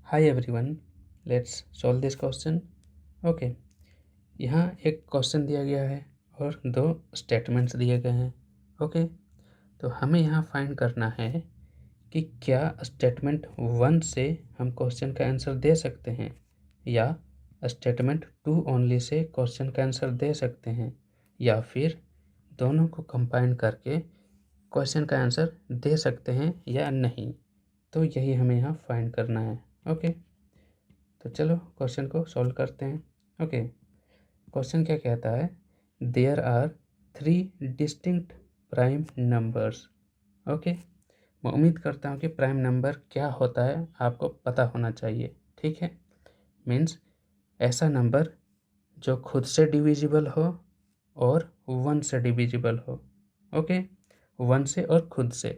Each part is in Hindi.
Hi everyone, let's solve this question. Okay, यहाँ एक क्वेश्चन दिया गया है और दो स्टेटमेंट्स दिए गए हैं। ओके, तो हमें यहाँ फाइंड करना है कि क्या स्टेटमेंट 1 से हम क्वेश्चन का आंसर दे सकते हैं या स्टेटमेंट 2 ओनली से क्वेश्चन का आंसर दे सकते हैं या फिर दोनों को कंबाइन करके क्वेश्चन का आंसर दे सकते हैं या नहीं। तो यही हमें यहाँ फाइंड करना है। ओके, तो चलो क्वेश्चन को सॉल्व करते हैं। ओके, क्वेश्चन क्या कहता है, there are 3 distinct prime numbers. Okay, मैं उम्मीद करता हूँ कि प्राइम नंबर क्या होता है आपको पता होना चाहिए। ठीक है, मीन्स ऐसा नंबर जो खुद से डिविजिबल हो और 1 से डिविजिबल हो। ओके, 1 से और खुद से,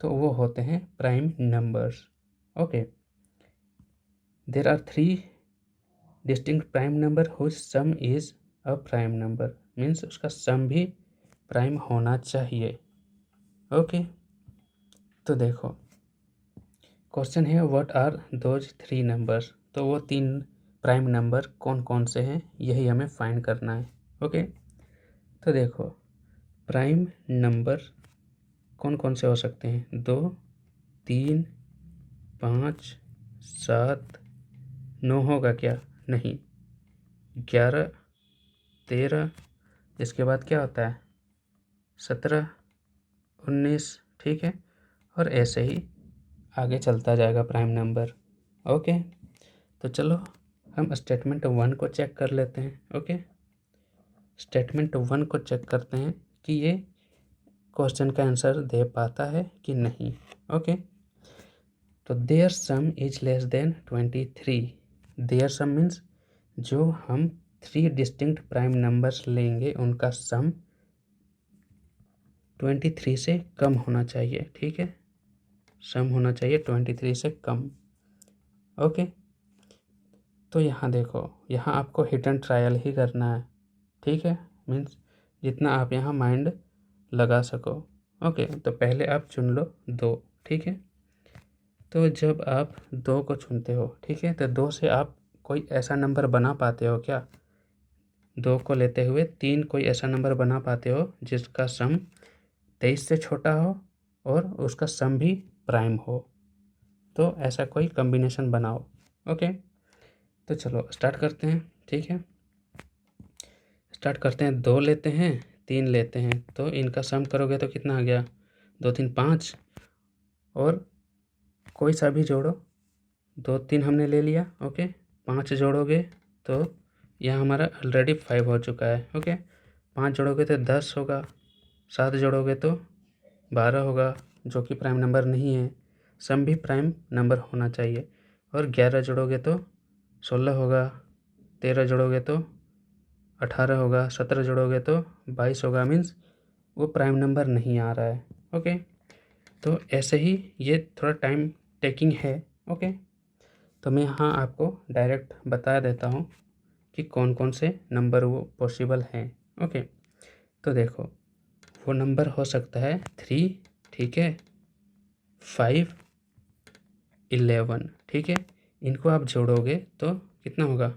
तो वो होते हैं prime numbers. Okay, there are 3 distinct prime number whose sum is a prime number, means उसका सम भी प्राइम होना चाहिए। ओके, तो देखो क्वेश्चन है व्हाट आर दोज 3 नंबर्स, तो वो 3 प्राइम नंबर कौन कौन से हैं यही हमें फाइंड करना है। ओके, तो देखो प्राइम नंबर कौन कौन से हो सकते हैं, 2, 3, 5, 7, 9 होगा क्या, नहीं, 11, 13, इसके बाद क्या होता है 17, 19, ठीक है, और ऐसे ही आगे चलता जाएगा प्राइम नंबर। ओके, तो चलो हम स्टेटमेंट 1 को चेक कर लेते हैं। ओके, स्टेटमेंट 1 को चेक करते हैं कि ये क्वेश्चन का आंसर दे पाता है कि नहीं। ओके, तो their sum is less than 23। Their sum means जो हम 3 डिस्टिंक्ट प्राइम नंबर्स लेंगे उनका सम 23 से कम होना चाहिए। ठीक है, सम होना चाहिए 23 से कम। ओके, तो यहाँ देखो, यहाँ आपको हिट एंड ट्रायल ही करना है। ठीक है, मीन्स जितना आप यहाँ माइंड लगा सको। ओके, तो पहले आप चुन लो 2। ठीक है, तो जब आप 2 को चुनते हो, ठीक है, तो 2 से आप कोई ऐसा नंबर बना पाते हो क्या, 2 को लेते हुए 3 कोई ऐसा नंबर बना पाते हो जिसका सम 23 से छोटा हो और उसका सम भी प्राइम हो, तो ऐसा कोई कॉम्बिनेशन बनाओ। ओके, तो चलो स्टार्ट करते हैं। ठीक है, स्टार्ट करते हैं, 2 लेते हैं, 3 लेते हैं, तो इनका सम करोगे तो कितना आ गया, 2, 3, 5, और कोई सा भी जोड़ो, 2, 3 हमने ले लिया। ओके, 5 जोड़ोगे तो यह हमारा ऑलरेडी 5 हो चुका है। ओके, 5 जोड़ोगे तो 10 होगा, 7 जोड़ोगे तो 12 होगा, जो कि प्राइम नंबर नहीं है, सम भी प्राइम नंबर होना चाहिए, और 11 जोड़ोगे तो 16 होगा, 13 जोड़ोगे तो 18 होगा, 17 जोड़ोगे तो 22 होगा, मीन्स वो प्राइम नंबर नहीं आ रहा है। ओके, तो ऐसे ही ये थोड़ा टाइम टेकिंग है। ओके, तो मैं यहाँ आपको डायरेक्ट बता देता हूँ कि कौन कौन से नंबर वो पॉसिबल हैं। ओके, तो देखो वो नंबर हो सकता है 3, ठीक है, 5, 11, ठीक है, इनको आप जोड़ोगे तो कितना होगा,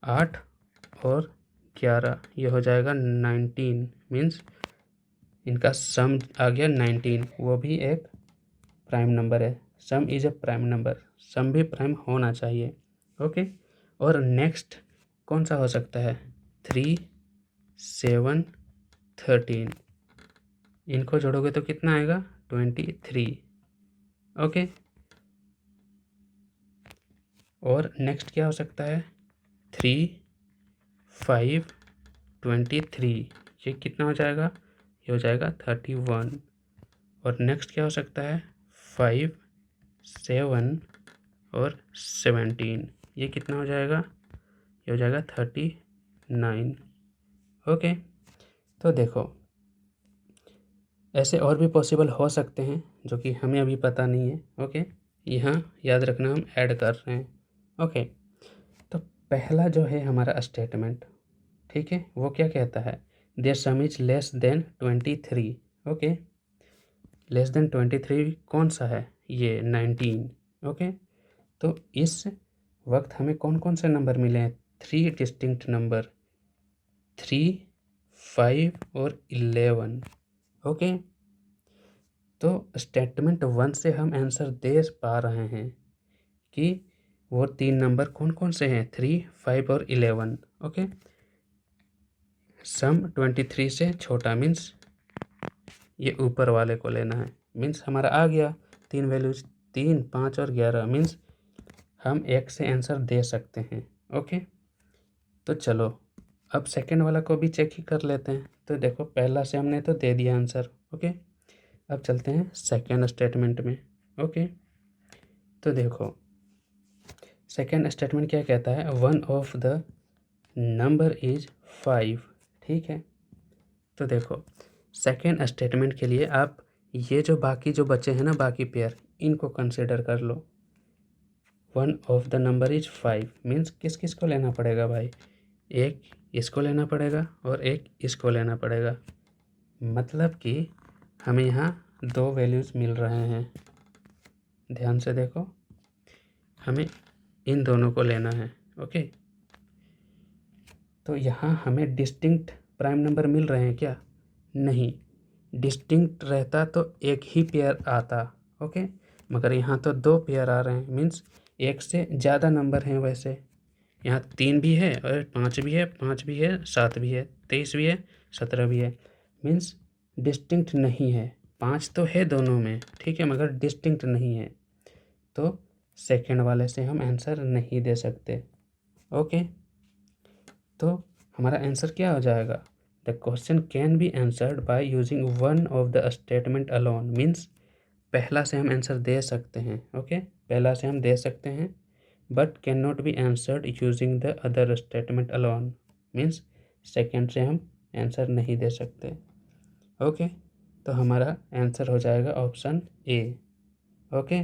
8 और 11, ये हो जाएगा 19, मीन्स इनका सम आ गया 19, वो भी एक प्राइम नंबर है। Sum is a prime number, sum भी प्राइम होना चाहिए। ओके, और नेक्स्ट कौन सा हो सकता है, 3, 7, 13, इनको जोड़ोगे तो कितना आएगा, 23। ओके, और नेक्स्ट क्या हो सकता है, 3, 5, 23, ये कितना हो जाएगा, ये हो जाएगा 31। और नेक्स्ट क्या हो सकता है, 5, 7 और 17, ये कितना हो जाएगा, ये हो जाएगा 39। ओके, तो देखो ऐसे और भी पॉसिबल हो सकते हैं जो कि हमें अभी पता नहीं है। ओके, यहाँ याद रखना हम ऐड कर रहे हैं। ओके, तो पहला जो है हमारा स्टेटमेंट, ठीक है, वो क्या कहता है, their sum is less than 23। Okay, less than 23 कौन सा है, ये 19। ओके, तो इस वक्त हमें कौन कौन से नंबर मिले हैं? 3 डिस्टिंक्ट नंबर, 3, 5 और 11। ओके, तो स्टेटमेंट 1 से हम आंसर दे पा रहे हैं कि वो 3 नंबर कौन कौन से हैं? 3, 5 और 11। ओके, सम 23 से छोटा मीन्स ये ऊपर वाले को लेना है। मीन्स हमारा आ गया 3 वैल्यूज, 3, 5 और 11 मीन्स हम एक से आंसर दे सकते हैं। ओके, तो चलो अब सेकंड वाला को भी चेक ही कर लेते हैं। तो देखो पहला से हमने तो दे दिया आंसर। ओके, अब चलते हैं सेकंड स्टेटमेंट में। ओके, तो देखो सेकंड स्टेटमेंट क्या कहता है? 1 ऑफ द नंबर इज 5। ठीक है, तो देखो सेकेंड स्टेटमेंट के लिए आप ये जो बाकी जो बचे हैं ना, बाकी पेयर, इनको कंसिडर कर लो। 1 of the number is 5 means किस किस को लेना पड़ेगा भाई? एक इसको लेना पड़ेगा और एक इसको लेना पड़ेगा। मतलब कि हमें यहाँ 2 वैल्यूज़ मिल रहे हैं। ध्यान से देखो, हमें इन दोनों को लेना है। ओके, तो यहाँ हमें डिस्टिंक्ट प्राइम नंबर मिल रहे हैं क्या? नहीं, डिस्टिंक्ट रहता तो एक ही पेयर आता। ओके, मगर यहाँ तो 2 पेयर आ रहे हैं मीन्स एक से ज़्यादा नंबर हैं। वैसे यहाँ 3 भी है और 5 भी है, 5 भी है, 7 भी है, 23 भी है, 17 भी है। मीन्स डिस्टिंक्ट नहीं है। 5 तो है दोनों में, ठीक है, मगर डिस्टिंक्ट नहीं है। तो सेकेंड वाले से हम आंसर नहीं दे सकते। ओके, तो हमारा आंसर क्या हो जाएगा? The question can be answered by using one of the statement alone. Means पहला से हम आंसर दे सकते हैं। ओके, पहला से हम दे सकते हैं but can not be answered using the other statement alone. Means second से हम आंसर नहीं दे सकते। ओके, तो हमारा आंसर हो जाएगा ऑप्शन ए। ओके।